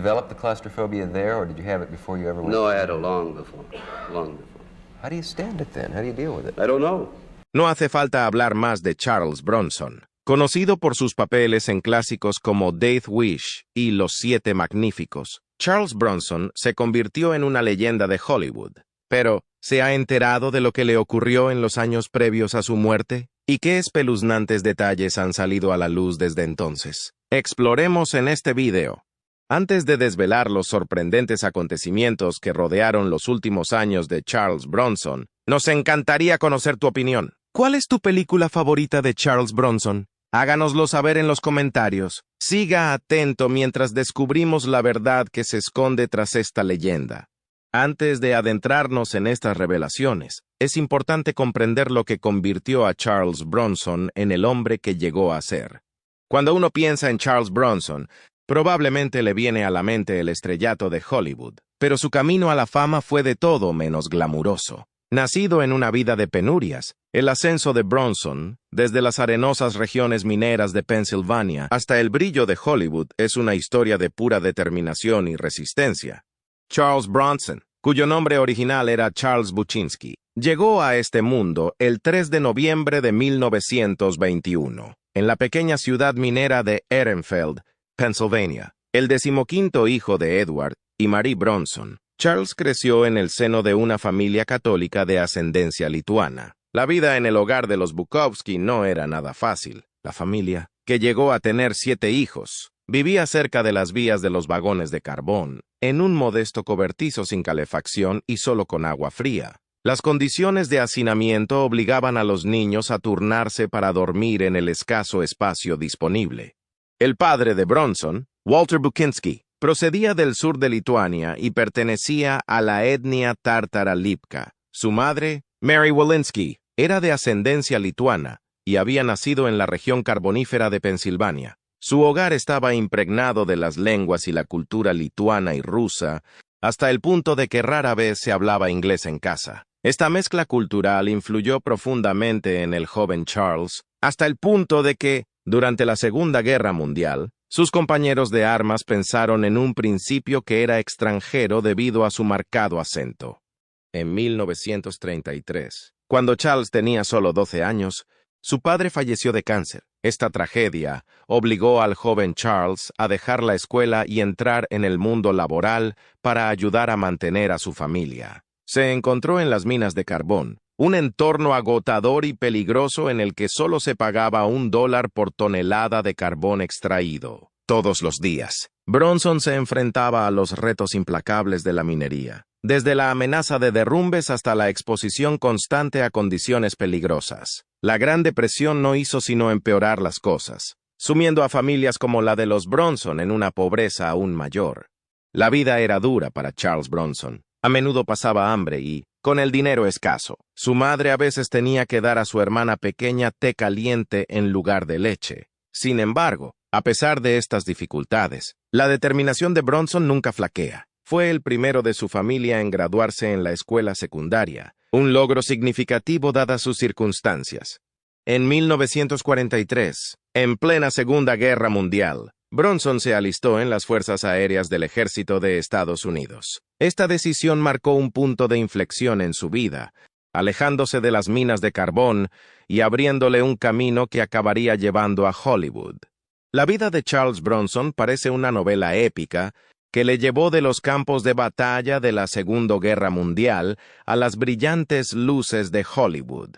develop the claustrophobia there, or did you have it before you ever went? No, I had it long before. Long before. How do you stand it then? How do you deal with it? I don't know. No hace falta hablar más de Charles Bronson, conocido por sus papeles en clásicos como Death Wish y Los Siete Magníficos. Charles Bronson se convirtió en una leyenda de Hollywood. Pero, ¿se ha enterado de lo que le ocurrió en los años previos a su muerte? ¿Y qué espeluznantes detalles han salido a la luz desde entonces? Exploremos en este video. Antes de desvelar los sorprendentes acontecimientos que rodearon los últimos años de Charles Bronson, nos encantaría conocer tu opinión. ¿Cuál es tu película favorita de Charles Bronson? Háganoslo saber en los comentarios. Siga atento mientras descubrimos la verdad que se esconde tras esta leyenda. Antes de adentrarnos en estas revelaciones, es importante comprender lo que convirtió a Charles Bronson en el hombre que llegó a ser. Cuando uno piensa en Charles Bronson, probablemente le viene a la mente el estrellato de Hollywood, pero su camino a la fama fue de todo menos glamuroso. Nacido en una vida de penurias, el ascenso de Bronson, desde las arenosas regiones mineras de Pensilvania hasta el brillo de Hollywood, es una historia de pura determinación y resistencia. Charles Bronson, cuyo nombre original era Charles Buczynski, llegó a este mundo el 3 de noviembre de 1921, en la pequeña ciudad minera de Ehrenfeld, Pennsylvania. El 15º hijo de Edward y Marie Bronson, Charles creció en el seno de una familia católica de ascendencia lituana. La vida en el hogar de los Bukowski no era nada fácil. La familia, que llegó a tener 7 hijos, vivía cerca de las vías de los vagones de carbón, en un modesto cobertizo sin calefacción y solo con agua fría. Las condiciones de hacinamiento obligaban a los niños a turnarse para dormir en el escaso espacio disponible. El padre de Bronson, Walter Buczynski, procedía del sur de Lituania y pertenecía a la etnia tártara lipka. Su madre, Mary Walensky, era de ascendencia lituana y había nacido en la región carbonífera de Pensilvania. Su hogar estaba impregnado de las lenguas y la cultura lituana y rusa, hasta el punto de que rara vez se hablaba inglés en casa. Esta mezcla cultural influyó profundamente en el joven Charles, hasta el punto de que, durante la Segunda Guerra Mundial, sus compañeros de armas pensaron en un principio que era extranjero debido a su marcado acento. En 1933, cuando Charles tenía solo 12 años, su padre falleció de cáncer. Esta tragedia obligó al joven Charles a dejar la escuela y entrar en el mundo laboral para ayudar a mantener a su familia. Se encontró en las minas de carbón, un entorno agotador y peligroso en el que solo se pagaba $1 por tonelada de carbón extraído. Todos los días, Bronson se enfrentaba a los retos implacables de la minería, desde la amenaza de derrumbes hasta la exposición constante a condiciones peligrosas. La Gran Depresión no hizo sino empeorar las cosas, sumiendo a familias como la de los Bronson en una pobreza aún mayor. La vida era dura para Charles Bronson. A menudo pasaba hambre y, con el dinero escaso, su madre a veces tenía que dar a su hermana pequeña té caliente en lugar de leche. Sin embargo, a pesar de estas dificultades, la determinación de Bronson nunca flaquea. Fue el primero de su familia en graduarse en la escuela secundaria, un logro significativo dadas sus circunstancias. En 1943, en plena Segunda Guerra Mundial, Bronson se alistó en las Fuerzas Aéreas del Ejército de Estados Unidos. Esta decisión marcó un punto de inflexión en su vida, alejándose de las minas de carbón y abriéndole un camino que acabaría llevando a Hollywood. La vida de Charles Bronson parece una novela épica que le llevó de los campos de batalla de la Segunda Guerra Mundial a las brillantes luces de Hollywood.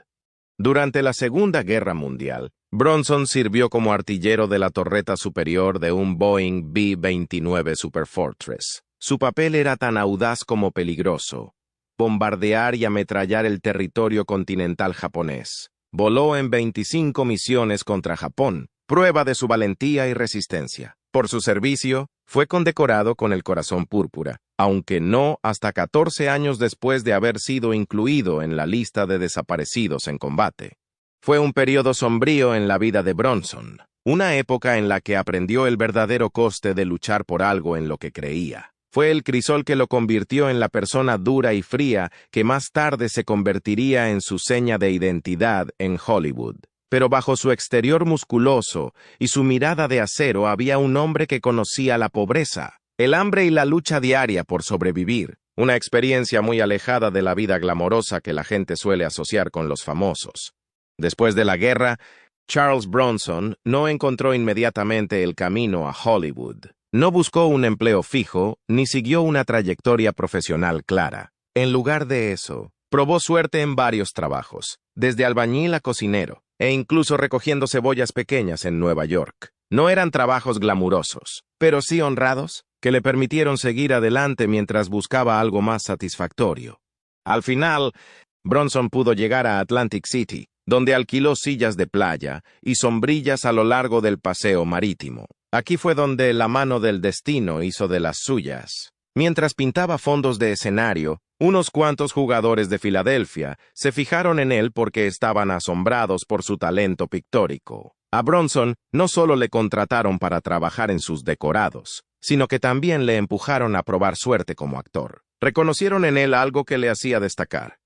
Durante la Segunda Guerra Mundial, Bronson sirvió como artillero de la torreta superior de un Boeing B-29 Superfortress. Su papel era tan audaz como peligroso: bombardear y ametrallar el territorio continental japonés. Voló en 25 misiones contra Japón, prueba de su valentía y resistencia. Por su servicio, fue condecorado con el Corazón Púrpura, aunque no hasta 14 años después de haber sido incluido en la lista de desaparecidos en combate. Fue un periodo sombrío en la vida de Bronson, una época en la que aprendió el verdadero coste de luchar por algo en lo que creía. Fue el crisol que lo convirtió en la persona dura y fría que más tarde se convertiría en su seña de identidad en Hollywood. Pero bajo su exterior musculoso y su mirada de acero había un hombre que conocía la pobreza. el hambre y la lucha diaria por sobrevivir, una experiencia muy alejada de la vida glamorosa que la gente suele asociar con los famosos. Después de la guerra, Charles Bronson no encontró inmediatamente el camino a Hollywood. No buscó un empleo fijo, ni siguió una trayectoria profesional clara. En lugar de eso, probó suerte en varios trabajos, desde albañil a cocinero, e incluso recogiendo cebollas pequeñas en Nueva York. No eran trabajos glamurosos, pero sí honrados, que le permitieron seguir adelante mientras buscaba algo más satisfactorio. Al final, Bronson pudo llegar a Atlantic City, donde alquiló sillas de playa y sombrillas a lo largo del paseo marítimo. Aquí fue donde la mano del destino hizo de las suyas. Mientras pintaba fondos de escenario, unos cuantos jugadores de Filadelfia se fijaron en él porque estaban asombrados por su talento pictórico. A Bronson no solo le contrataron para trabajar en sus decorados, sino que también le empujaron a probar suerte como actor. Reconocieron en él algo que le hacía destacar.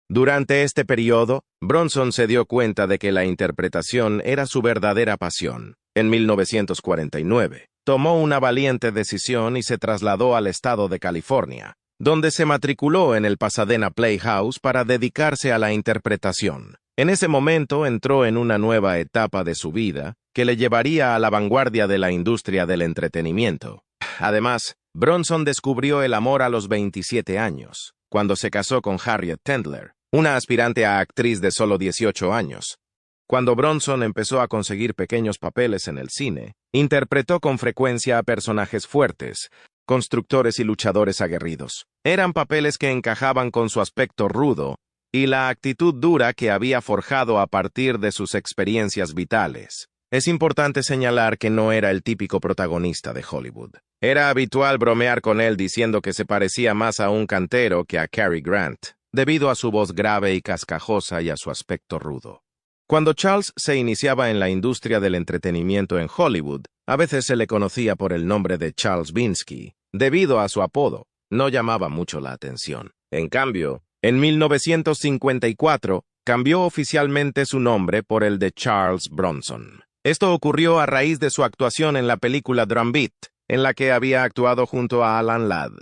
Durante este periodo, Bronson se dio cuenta de que la interpretación era su verdadera pasión. En 1949, tomó una valiente decisión y se trasladó al estado de California, donde se matriculó en el Pasadena Playhouse para dedicarse a la interpretación. En ese momento entró en una nueva etapa de su vida que le llevaría a la vanguardia de la industria del entretenimiento. Además, Bronson descubrió el amor a los 27 años, cuando se casó con Harriet Tendler, una aspirante a actriz de solo 18 años. Cuando Bronson empezó a conseguir pequeños papeles en el cine, interpretó con frecuencia a personajes fuertes, constructores y luchadores aguerridos. Eran papeles que encajaban con su aspecto rudo y la actitud dura que había forjado a partir de sus experiencias vitales. Es importante señalar que no era el típico protagonista de Hollywood. Era habitual bromear con él diciendo que se parecía más a un cantero que a Cary Grant, debido a su voz grave y cascajosa y a su aspecto rudo. Cuando Charles se iniciaba en la industria del entretenimiento en Hollywood, a veces se le conocía por el nombre de Charles Binsky. Debido a su apodo, no llamaba mucho la atención. En cambio, en 1954, cambió oficialmente su nombre por el de Charles Bronson. Esto ocurrió a raíz de su actuación en la película Drum Beat, en la que había actuado junto a Alan Ladd.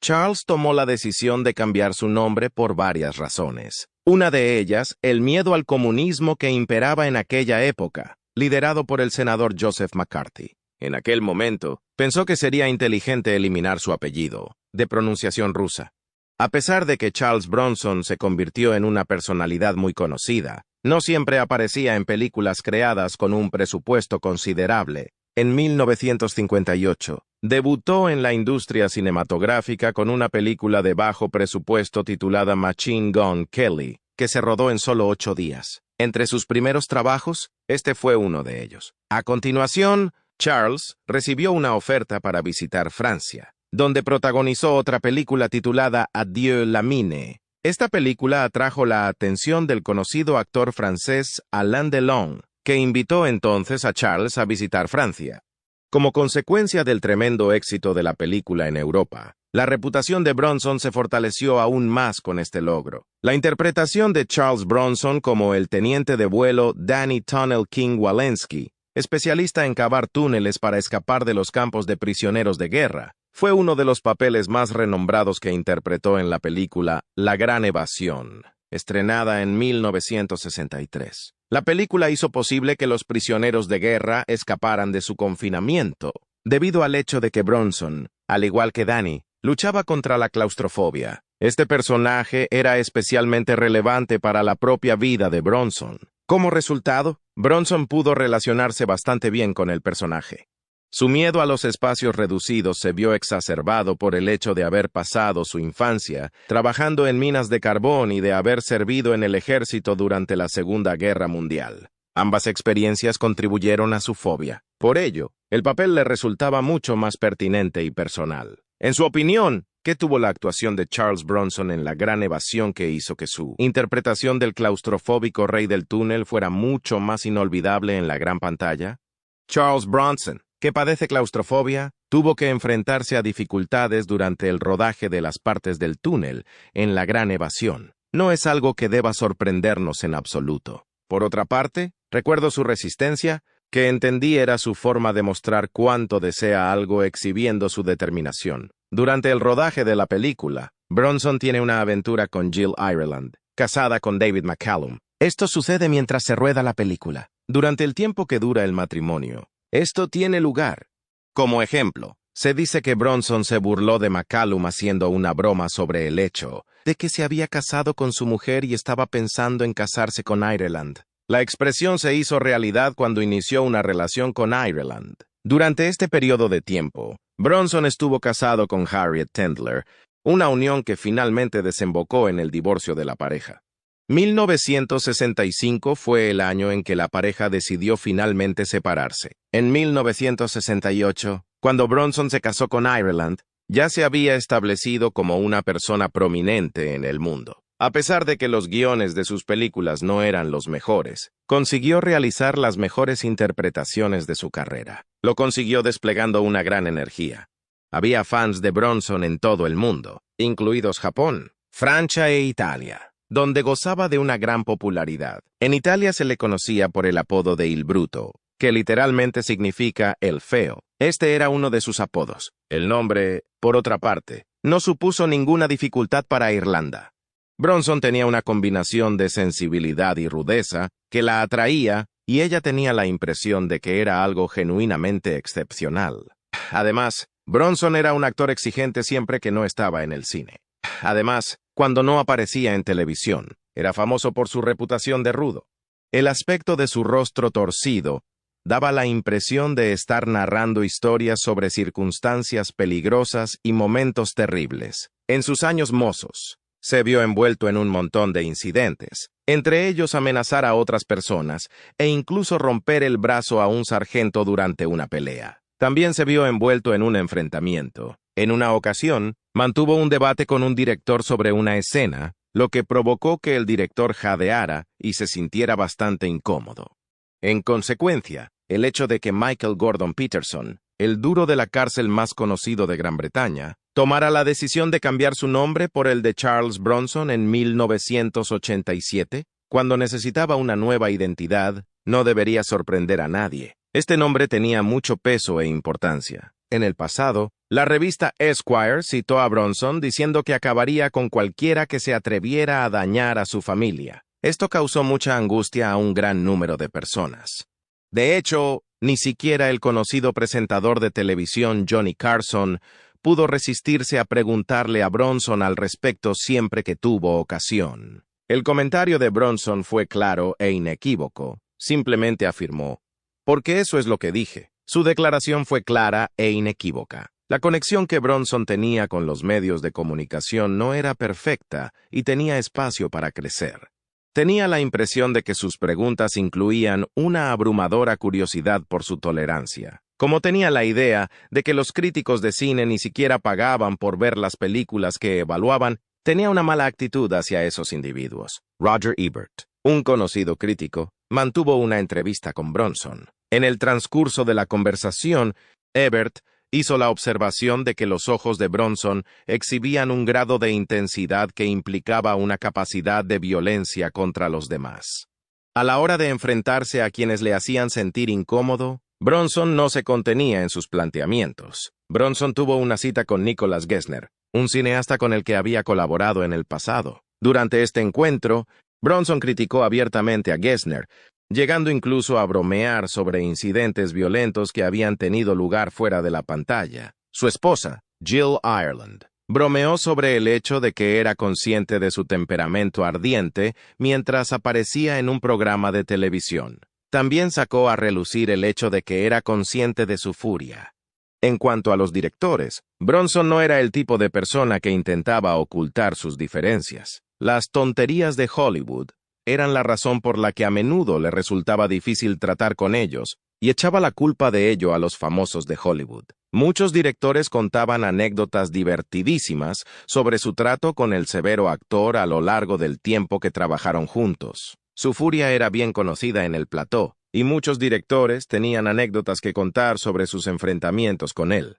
Charles tomó la decisión de cambiar su nombre por varias razones. Una de ellas, el miedo al comunismo que imperaba en aquella época, liderado por el senador Joseph McCarthy. En aquel momento, pensó que sería inteligente eliminar su apellido, de pronunciación rusa. A pesar de que Charles Bronson se convirtió en una personalidad muy conocida, no siempre aparecía en películas creadas con un presupuesto considerable. En 1958, debutó en la industria cinematográfica con una película de bajo presupuesto titulada Machine Gun Kelly, que se rodó en solo 8 días. Entre sus primeros trabajos, este fue uno de ellos. A continuación, Charles recibió una oferta para visitar Francia, donde protagonizó otra película titulada Adieu la mine. Esta película atrajo la atención del conocido actor francés Alain Delon, que invitó entonces a Charles a visitar Francia. Como consecuencia del tremendo éxito de la película en Europa, la reputación de Bronson se fortaleció aún más con este logro. La interpretación de Charles Bronson como el teniente de vuelo Danny Tunnel King Walensky, especialista en cavar túneles para escapar de los campos de prisioneros de guerra, fue uno de los papeles más renombrados que interpretó en la película La Gran Evasión, estrenada en 1963. La película hizo posible que los prisioneros de guerra escaparan de su confinamiento, debido al hecho de que Bronson, al igual que Danny, luchaba contra la claustrofobia. Este personaje era especialmente relevante para la propia vida de Bronson. Como resultado, Bronson pudo relacionarse bastante bien con el personaje. Su miedo a los espacios reducidos se vio exacerbado por el hecho de haber pasado su infancia trabajando en minas de carbón y de haber servido en el ejército durante la Segunda Guerra Mundial. Ambas experiencias contribuyeron a su fobia. Por ello, el papel le resultaba mucho más pertinente y personal. En su opinión, ¿qué tuvo la actuación de Charles Bronson en La Gran Evasión que hizo que su interpretación del claustrofóbico rey del túnel fuera mucho más inolvidable en la gran pantalla? Charles Bronson, que padece claustrofobia, tuvo que enfrentarse a dificultades durante el rodaje de las partes del túnel en La Gran Evasión. No es algo que deba sorprendernos en absoluto. Por otra parte, recuerdo su resistencia, que entendí era su forma de mostrar cuánto desea algo exhibiendo su determinación. Durante el rodaje de la película, Bronson tiene una aventura con Jill Ireland, casada con David McCallum. Esto sucede mientras se rueda la película. Durante el tiempo que dura el matrimonio, esto tiene lugar. Como ejemplo, se dice que Bronson se burló de McCallum haciendo una broma sobre el hecho de que se había casado con su mujer y estaba pensando en casarse con Ireland. La expresión se hizo realidad cuando inició una relación con Ireland. Durante este periodo de tiempo, Bronson estuvo casado con Harriet Tendler, una unión que finalmente desembocó en el divorcio de la pareja. 1965 fue el año en que la pareja decidió finalmente separarse. En 1968, cuando Bronson se casó con Ireland, ya se había establecido como una persona prominente en el mundo. A pesar de que los guiones de sus películas no eran los mejores, consiguió realizar las mejores interpretaciones de su carrera. Lo consiguió desplegando una gran energía. Había fans de Bronson en todo el mundo, incluidos Japón, Francia e Italia, donde gozaba de una gran popularidad. En Italia se le conocía por el apodo de Il Bruto, que literalmente significa el feo. Este era uno de sus apodos. El nombre, por otra parte, no supuso ninguna dificultad para Irlanda. Bronson tenía una combinación de sensibilidad y rudeza que la atraía, y ella tenía la impresión de que era algo genuinamente excepcional. Además, Bronson era un actor exigente siempre que no estaba en el cine. Además, cuando no aparecía en televisión, era famoso por su reputación de rudo. El aspecto de su rostro torcido daba la impresión de estar narrando historias sobre circunstancias peligrosas y momentos terribles. En sus años mozos, se vio envuelto en un montón de incidentes, entre ellos amenazar a otras personas e incluso romper el brazo a un sargento durante una pelea. También se vio envuelto en un enfrentamiento. En una ocasión, mantuvo un debate con un director sobre una escena, lo que provocó que el director jadeara y se sintiera bastante incómodo. En consecuencia, el hecho de que Michael Gordon Peterson, el duro de la cárcel más conocido de Gran Bretaña, tomara la decisión de cambiar su nombre por el de Charles Bronson en 1987, cuando necesitaba una nueva identidad, no debería sorprender a nadie. Este nombre tenía mucho peso e importancia. En el pasado, la revista Esquire citó a Bronson diciendo que acabaría con cualquiera que se atreviera a dañar a su familia. Esto causó mucha angustia a un gran número de personas. De hecho, ni siquiera el conocido presentador de televisión Johnny Carson pudo resistirse a preguntarle a Bronson al respecto siempre que tuvo ocasión. El comentario de Bronson fue claro e inequívoco. Simplemente afirmó, «Porque eso es lo que dije». Su declaración fue clara e inequívoca. La conexión que Bronson tenía con los medios de comunicación no era perfecta y tenía espacio para crecer. Tenía la impresión de que sus preguntas incluían una abrumadora curiosidad por su tolerancia. Como tenía la idea de que los críticos de cine ni siquiera pagaban por ver las películas que evaluaban, tenía una mala actitud hacia esos individuos. Roger Ebert, un conocido crítico, mantuvo una entrevista con Bronson. En el transcurso de la conversación, Ebert hizo la observación de que los ojos de Bronson exhibían un grado de intensidad que implicaba una capacidad de violencia contra los demás. A la hora de enfrentarse a quienes le hacían sentir incómodo, Bronson no se contenía en sus planteamientos. Bronson tuvo una cita con Nicholas Gessner, un cineasta con el que había colaborado en el pasado. Durante este encuentro, Bronson criticó abiertamente a Gessner, llegando incluso a bromear sobre incidentes violentos que habían tenido lugar fuera de la pantalla. Su esposa, Jill Ireland, bromeó sobre el hecho de que era consciente de su temperamento ardiente mientras aparecía en un programa de televisión. También sacó a relucir el hecho de que era consciente de su furia. En cuanto a los directores, Bronson no era el tipo de persona que intentaba ocultar sus diferencias. Las tonterías de Hollywood eran la razón por la que a menudo le resultaba difícil tratar con ellos, y echaba la culpa de ello a los famosos de Hollywood. Muchos directores contaban anécdotas divertidísimas sobre su trato con el severo actor a lo largo del tiempo que trabajaron juntos. Su furia era bien conocida en el plató, y muchos directores tenían anécdotas que contar sobre sus enfrentamientos con él.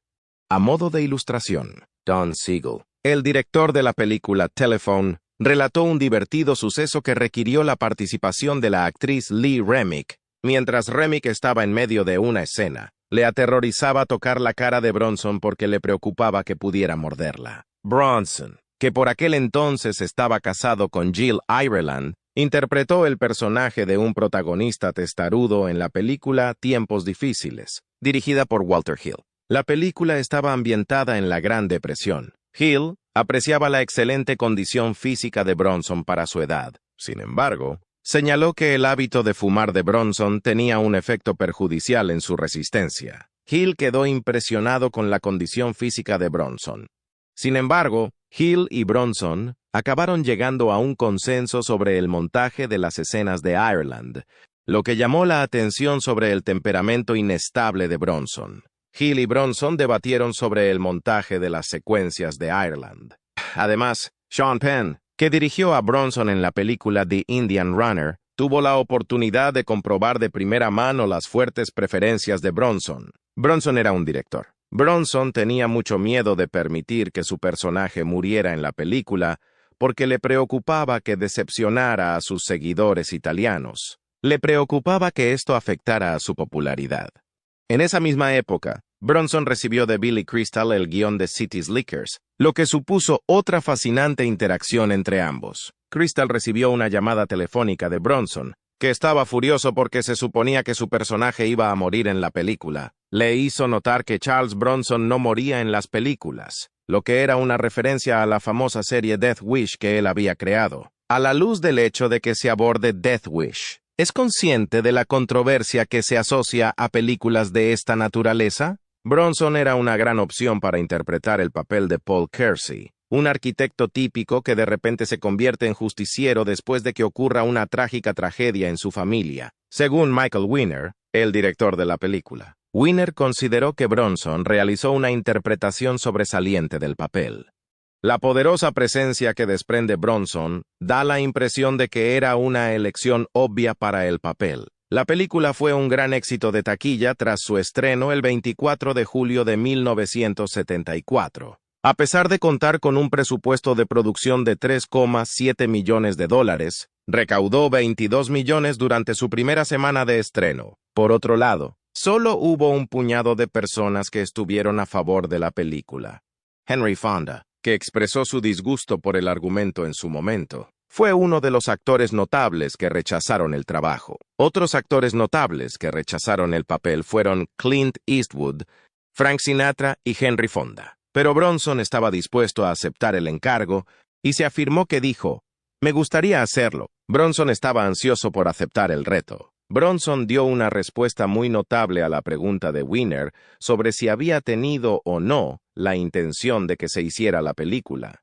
A modo de ilustración, Don Siegel, el director de la película Telephone, relató un divertido suceso que requirió la participación de la actriz Lee Remick, Mientras Remick estaba en medio de una escena, le aterrorizaba tocar la cara de Bronson porque le preocupaba que pudiera morderla. Bronson, que por aquel entonces estaba casado con Jill Ireland, interpretó el personaje de un protagonista testarudo en la película Tiempos Difíciles, dirigida por Walter Hill. La película estaba ambientada en la Gran Depresión. Hill apreciaba la excelente condición física de Bronson para su edad. Sin embargo, señaló que el hábito de fumar de Bronson tenía un efecto perjudicial en su resistencia. Hill quedó impresionado con la condición física de Bronson. Sin embargo, Hill y Bronson acabaron llegando a un consenso sobre el montaje de las escenas de Ireland, lo que llamó la atención sobre el temperamento inestable de Bronson. Hill y Bronson debatieron sobre el montaje de las secuencias de Ireland. Además, Sean Penn, que dirigió a Bronson en la película The Indian Runner, tuvo la oportunidad de comprobar de primera mano las fuertes preferencias de Bronson. Bronson era un director. Bronson tenía mucho miedo de permitir que su personaje muriera en la película porque le preocupaba que decepcionara a sus seguidores italianos. Le preocupaba que esto afectara a su popularidad. En esa misma época, Bronson recibió de Billy Crystal el guión de City Slickers, lo que supuso otra fascinante interacción entre ambos. Crystal recibió una llamada telefónica de Bronson, que estaba furioso porque se suponía que su personaje iba a morir en la película. Le hizo notar que Charles Bronson no moría en las películas, lo que era una referencia a la famosa serie Death Wish que él había creado. A la luz del hecho de que se aborde Death Wish, ¿es consciente de la controversia que se asocia a películas de esta naturaleza? Bronson era una gran opción para interpretar el papel de Paul Kersey, un arquitecto típico que de repente se convierte en justiciero después de que ocurra una trágica tragedia en su familia, según Michael Winner, el director de la película. Winner consideró que Bronson realizó una interpretación sobresaliente del papel. La poderosa presencia que desprende Bronson da la impresión de que era una elección obvia para el papel. La película fue un gran éxito de taquilla tras su estreno el 24 de julio de 1974. A pesar de contar con un presupuesto de producción de $3,7 millones, recaudó 22 millones durante su primera semana de estreno. Por otro lado, solo hubo un puñado de personas que estuvieron a favor de la película. Henry Fonda, que expresó su disgusto por el argumento en su momento, fue uno de los actores notables que rechazaron el trabajo. Otros actores notables que rechazaron el papel fueron Clint Eastwood, Frank Sinatra y Henry Fonda. Pero Bronson estaba dispuesto a aceptar el encargo y se afirmó que dijo, «Me gustaría hacerlo». Bronson estaba ansioso por aceptar el reto. Bronson dio una respuesta muy notable a la pregunta de Winner sobre si había tenido o no la intención de que se hiciera la película.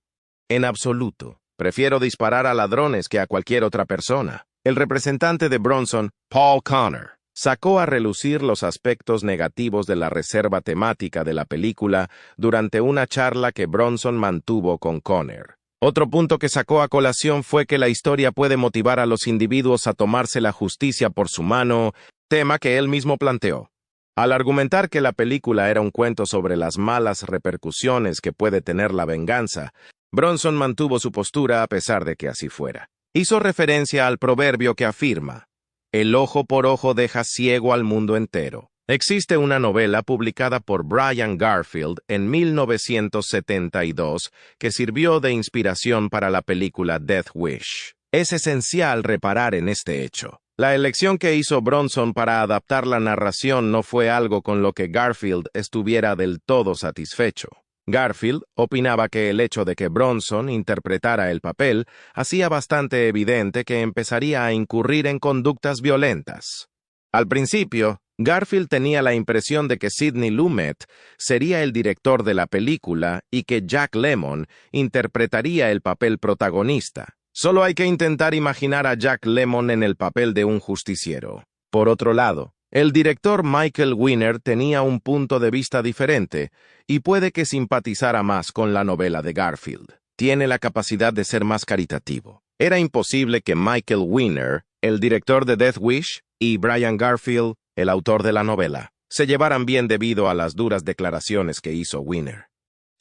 «En absoluto. Prefiero disparar a ladrones que a cualquier otra persona». El representante de Bronson, Paul Connor, sacó a relucir los aspectos negativos de la reserva temática de la película durante una charla que Bronson mantuvo con Connor. Otro punto que sacó a colación fue que la historia puede motivar a los individuos a tomarse la justicia por su mano, tema que él mismo planteó. Al argumentar que la película era un cuento sobre las malas repercusiones que puede tener la venganza, Bronson mantuvo su postura a pesar de que así fuera. Hizo referencia al proverbio que afirma, «El ojo por ojo deja ciego al mundo entero». Existe una novela publicada por Brian Garfield en 1972 que sirvió de inspiración para la película Death Wish. Es esencial reparar en este hecho. La elección que hizo Bronson para adaptar la narración no fue algo con lo que Garfield estuviera del todo satisfecho. Garfield opinaba que el hecho de que Bronson interpretara el papel hacía bastante evidente que empezaría a incurrir en conductas violentas. Al principio, Garfield tenía la impresión de que Sidney Lumet sería el director de la película y que Jack Lemmon interpretaría el papel protagonista. Solo hay que intentar imaginar a Jack Lemmon en el papel de un justiciero. Por otro lado, el director Michael Winner tenía un punto de vista diferente y puede que simpatizara más con la novela de Garfield. Tiene la capacidad de ser más caritativo. Era imposible que Michael Winner, el director de Death Wish, y Brian Garfield, el autor de la novela, se llevaran bien debido a las duras declaraciones que hizo Winner.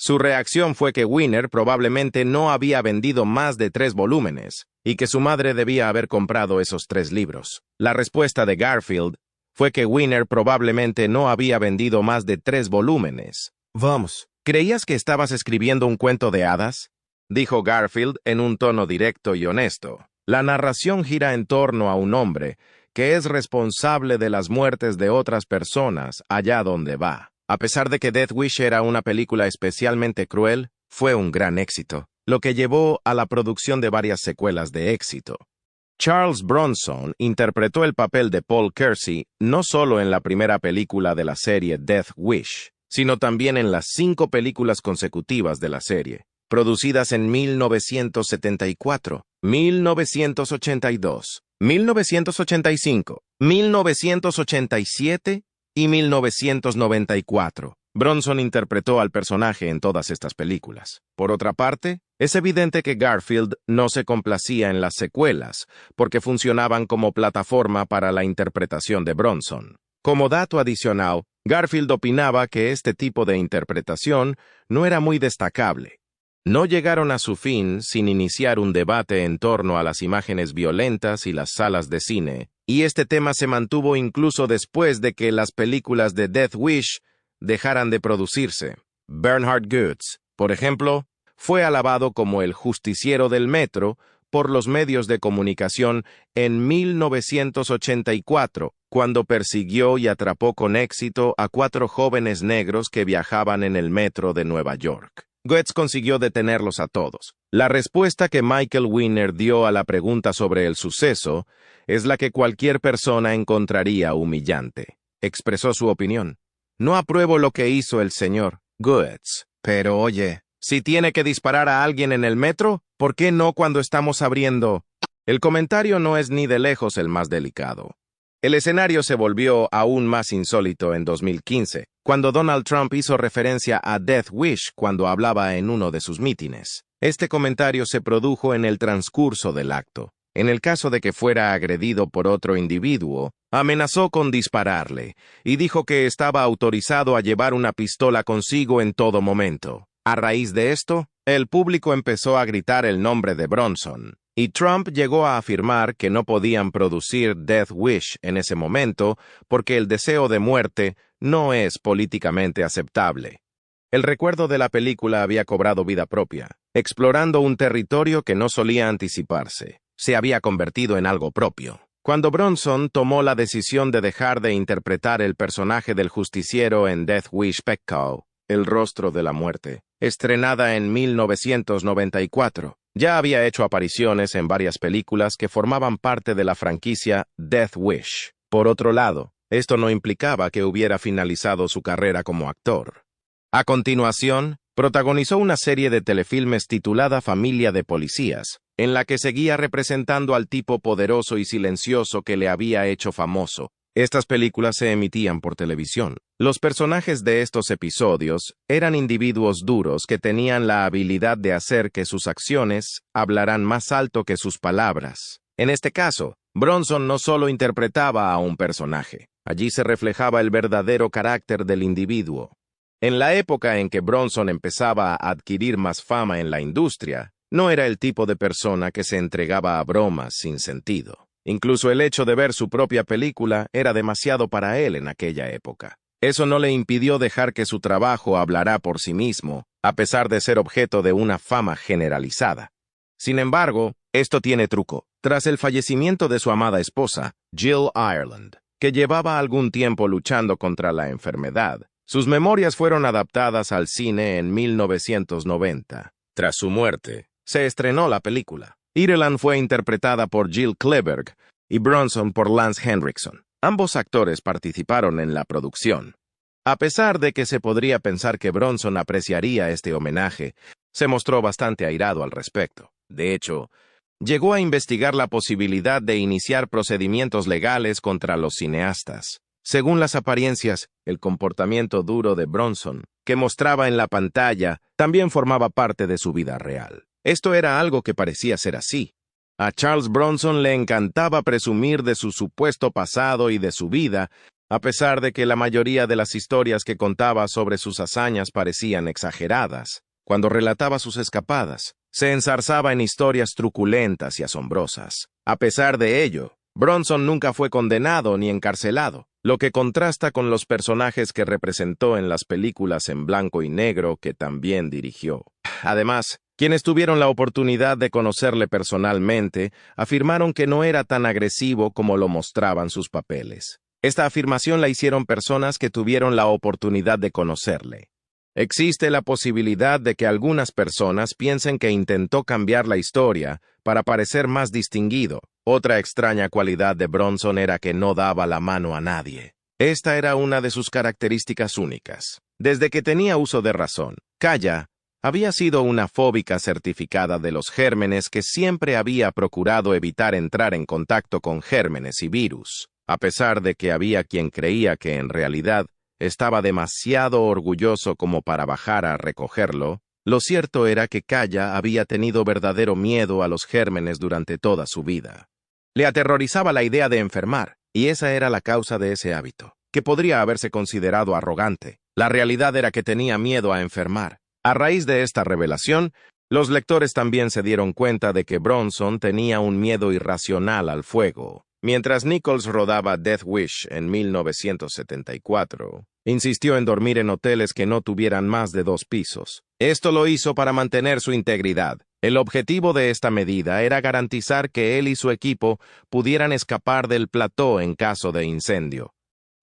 Su reacción fue que Winner probablemente no había vendido más de 3 volúmenes y que su madre debía haber comprado esos 3 libros. La respuesta de Garfield fue que Winner probablemente no había vendido más de 3 volúmenes. Vamos, ¿creías que estabas escribiendo un cuento de hadas?, dijo Garfield en un tono directo y honesto. La narración gira en torno a un hombre que es responsable de las muertes de otras personas allá donde va. A pesar de que Death Wish era una película especialmente cruel, fue un gran éxito, lo que llevó a la producción de varias secuelas de éxito. Charles Bronson interpretó el papel de Paul Kersey no solo en la primera película de la serie Death Wish, sino también en las 5 películas consecutivas de la serie, producidas en 1974, 1982, 1985, 1987 y 1994. Bronson interpretó al personaje en todas estas películas. Por otra parte, es evidente que Garfield no se complacía en las secuelas, porque funcionaban como plataforma para la interpretación de Bronson. Como dato adicional, Garfield opinaba que este tipo de interpretación no era muy destacable. No llegaron a su fin sin iniciar un debate en torno a las imágenes violentas y las salas de cine, y este tema se mantuvo incluso después de que las películas de Death Wish dejaran de producirse. Bernhard Goetz, por ejemplo, fue alabado como el justiciero del metro por los medios de comunicación en 1984, cuando persiguió y atrapó con éxito a 4 jóvenes negros que viajaban en el metro de Nueva York. Goetz consiguió detenerlos a todos. La respuesta que Michael Winner dio a la pregunta sobre el suceso es la que cualquier persona encontraría humillante. Expresó su opinión. No apruebo lo que hizo el señor Goetz, pero oye, si tiene que disparar a alguien en el metro, ¿por qué no cuando estamos abriendo? El comentario no es ni de lejos el más delicado. El escenario se volvió aún más insólito en 2015, cuando Donald Trump hizo referencia a Death Wish cuando hablaba en uno de sus mítines. Este comentario se produjo en el transcurso del acto. En el caso de que fuera agredido por otro individuo, amenazó con dispararle y dijo que estaba autorizado a llevar una pistola consigo en todo momento. A raíz de esto, el público empezó a gritar el nombre de Bronson, y Trump llegó a afirmar que no podían producir Death Wish en ese momento porque el deseo de muerte no es políticamente aceptable. El recuerdo de la película había cobrado vida propia, explorando un territorio que no solía anticiparse. Se había convertido en algo propio. Cuando Bronson tomó la decisión de dejar de interpretar el personaje del justiciero en Death Wish Pecado, El rostro de la muerte, estrenada en 1994, ya había hecho apariciones en varias películas que formaban parte de la franquicia Death Wish. Por otro lado, esto no implicaba que hubiera finalizado su carrera como actor. A continuación, protagonizó una serie de telefilmes titulada Familia de Policías, en la que seguía representando al tipo poderoso y silencioso que le había hecho famoso. Estas películas se emitían por televisión. Los personajes de estos episodios eran individuos duros que tenían la habilidad de hacer que sus acciones hablaran más alto que sus palabras. En este caso, Bronson no solo interpretaba a un personaje, allí se reflejaba el verdadero carácter del individuo. En la época en que Bronson empezaba a adquirir más fama en la industria, no era el tipo de persona que se entregaba a bromas sin sentido. Incluso el hecho de ver su propia película era demasiado para él en aquella época. Eso no le impidió dejar que su trabajo hablara por sí mismo, a pesar de ser objeto de una fama generalizada. Sin embargo, esto tiene truco. Tras el fallecimiento de su amada esposa, Jill Ireland, que llevaba algún tiempo luchando contra la enfermedad, sus memorias fueron adaptadas al cine en 1990. Tras su muerte, se estrenó la película. Ireland fue interpretada por Jill Kleberg y Bronson por Lance Henriksen. Ambos actores participaron en la producción. A pesar de que se podría pensar que Bronson apreciaría este homenaje, se mostró bastante airado al respecto. De hecho, llegó a investigar la posibilidad de iniciar procedimientos legales contra los cineastas. Según las apariencias, el comportamiento duro de Bronson, que mostraba en la pantalla, también formaba parte de su vida real. Esto era algo que parecía ser así. A Charles Bronson le encantaba presumir de su supuesto pasado y de su vida, A pesar de que la mayoría de las historias que contaba sobre sus hazañas parecían exageradas, cuando relataba sus escapadas, se enzarzaba en historias truculentas y asombrosas. A pesar de ello, Bronson nunca fue condenado ni encarcelado, lo que contrasta con los personajes que representó en las películas en blanco y negro que también dirigió. Además, quienes tuvieron la oportunidad de conocerle personalmente afirmaron que no era tan agresivo como lo mostraban sus papeles. Esta afirmación la hicieron personas que tuvieron la oportunidad de conocerle. Existe la posibilidad de que algunas personas piensen que intentó cambiar la historia para parecer más distinguido. Otra extraña cualidad de Bronson era que no daba la mano a nadie. Esta era una de sus características únicas. Desde que tenía uso de razón, Kaya había sido una fóbica certificada de los gérmenes que siempre había procurado evitar entrar en contacto con gérmenes y virus, a pesar de que había quien creía que en realidad estaba demasiado orgulloso como para bajar a recogerlo. Lo cierto era que Kaya había tenido verdadero miedo a los gérmenes durante toda su vida. Le aterrorizaba la idea de enfermar, y esa era la causa de ese hábito, que podría haberse considerado arrogante. La realidad era que tenía miedo a enfermar. A raíz de esta revelación, los lectores también se dieron cuenta de que Bronson tenía un miedo irracional al fuego. Mientras Nichols rodaba Death Wish en 1974, insistió en dormir en hoteles que no tuvieran más de 2 pisos. Esto lo hizo para mantener su integridad. El objetivo de esta medida era garantizar que él y su equipo pudieran escapar del plató en caso de incendio.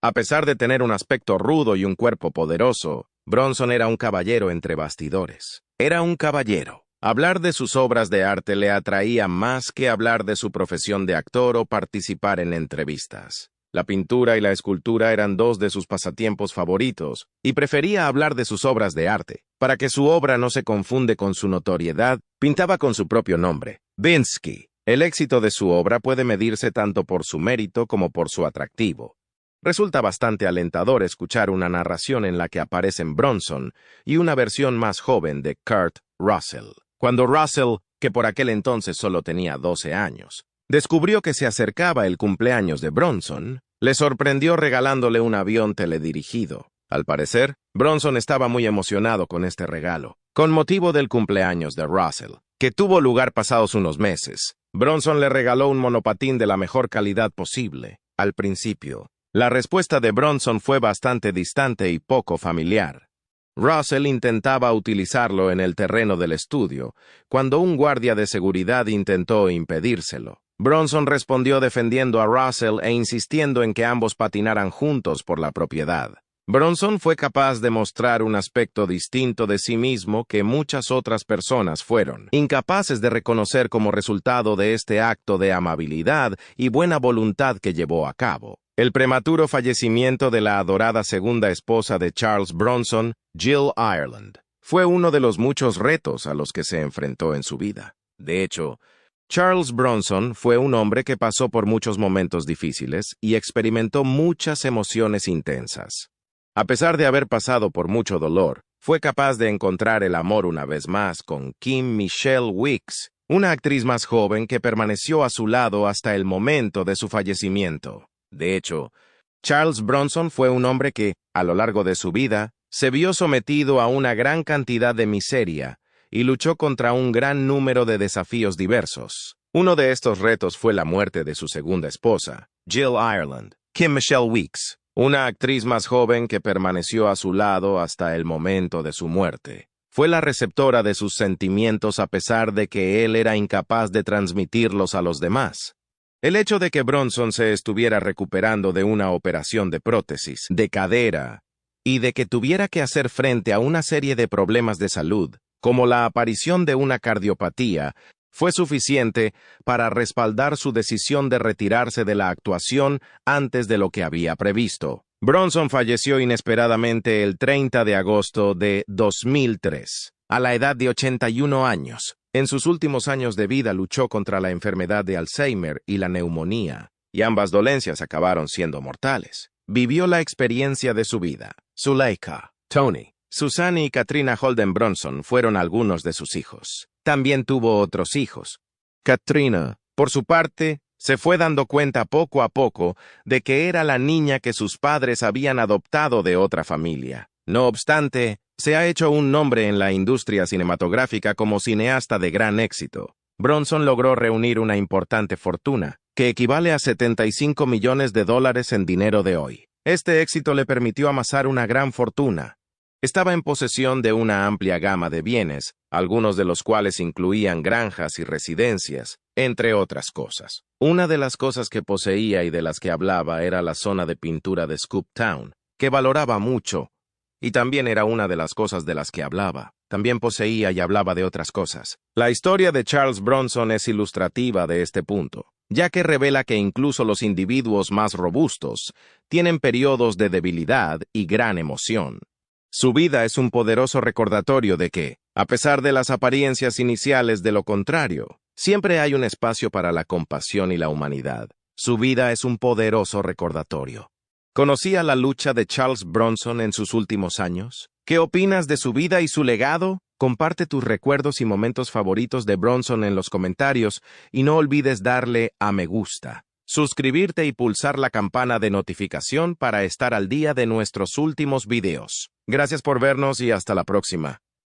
A pesar de tener un aspecto rudo y un cuerpo poderoso, Bronson era un caballero entre bastidores. Era un caballero. Hablar de sus obras de arte le atraía más que hablar de su profesión de actor o participar en entrevistas. La pintura y la escultura eran 2 de sus pasatiempos favoritos, y prefería hablar de sus obras de arte. Para que su obra no se confunde con su notoriedad, pintaba con su propio nombre, Binsky. El éxito de su obra puede medirse tanto por su mérito como por su atractivo. Resulta bastante alentador escuchar una narración en la que aparecen Bronson y una versión más joven de Kurt Russell. Cuando Russell, que por aquel entonces solo tenía 12 años, descubrió que se acercaba el cumpleaños de Bronson, le sorprendió regalándole un avión teledirigido. Al parecer, Bronson estaba muy emocionado con este regalo. Con motivo del cumpleaños de Russell, que tuvo lugar pasados unos meses, Bronson le regaló un monopatín de la mejor calidad posible. Al principio, la respuesta de Bronson fue bastante distante y poco familiar. Russell intentaba utilizarlo en el terreno del estudio, cuando un guardia de seguridad intentó impedírselo. Bronson respondió defendiendo a Russell e insistiendo en que ambos patinaran juntos por la propiedad. Bronson fue capaz de mostrar un aspecto distinto de sí mismo que muchas otras personas fueron incapaces de reconocer como resultado de este acto de amabilidad y buena voluntad que llevó a cabo. El prematuro fallecimiento de la adorada segunda esposa de Charles Bronson, Jill Ireland, fue uno de los muchos retos a los que se enfrentó en su vida. De hecho, Charles Bronson fue un hombre que pasó por muchos momentos difíciles y experimentó muchas emociones intensas. A pesar de haber pasado por mucho dolor, fue capaz de encontrar el amor una vez más con Kim Michelle Weeks, una actriz más joven que permaneció a su lado hasta el momento de su fallecimiento. De hecho, Charles Bronson fue un hombre que, a lo largo de su vida, se vio sometido a una gran cantidad de miseria y luchó contra un gran número de desafíos diversos. Uno de estos retos fue la muerte de su segunda esposa, Jill Ireland, Kim Michelle Weeks, una actriz más joven que permaneció a su lado hasta el momento de su muerte. Fue la receptora de sus sentimientos a pesar de que él era incapaz de transmitirlos a los demás. El hecho de que Bronson se estuviera recuperando de una operación de prótesis, de cadera, y de que tuviera que hacer frente a una serie de problemas de salud, como la aparición de una cardiopatía, fue suficiente para respaldar su decisión de retirarse de la actuación antes de lo que había previsto. Bronson falleció inesperadamente el 30 de agosto de 2003, a la edad de 81 años. En sus últimos años de vida luchó contra la enfermedad de Alzheimer y la neumonía, y ambas dolencias acabaron siendo mortales. Vivió la experiencia de su vida. Zuleika, Tony, Susanne y Katrina Holden Bronson fueron algunos de sus hijos. También tuvo otros hijos. Katrina, por su parte, Se fue dando cuenta poco a poco de que era la niña que sus padres habían adoptado de otra familia. No obstante, se ha hecho un nombre en la industria cinematográfica como cineasta de gran éxito. Bronson logró reunir una importante fortuna, que equivale a $75 millones en dinero de hoy. Este éxito le permitió amasar una gran fortuna. Estaba en posesión de una amplia gama de bienes, algunos de los cuales incluían granjas y residencias, entre otras cosas. Una de las cosas que poseía y de las que hablaba era la zona de pintura de Scooptown, que valoraba mucho, y también era una de las cosas de las que hablaba. También poseía y hablaba de otras cosas. La historia de Charles Bronson es ilustrativa de este punto, ya que revela que incluso los individuos más robustos tienen periodos de debilidad y gran emoción. Su vida es un poderoso recordatorio de que, a pesar de las apariencias iniciales de lo contrario, siempre hay un espacio para la compasión y la humanidad. Su vida es un poderoso recordatorio. ¿Conocía la lucha de Charles Bronson en sus últimos años? ¿Qué opinas de su vida y su legado? Comparte tus recuerdos y momentos favoritos de Bronson en los comentarios y no olvides darle a me gusta, suscribirte y pulsar la campana de notificación para estar al día de nuestros últimos videos. Gracias por vernos y hasta la próxima.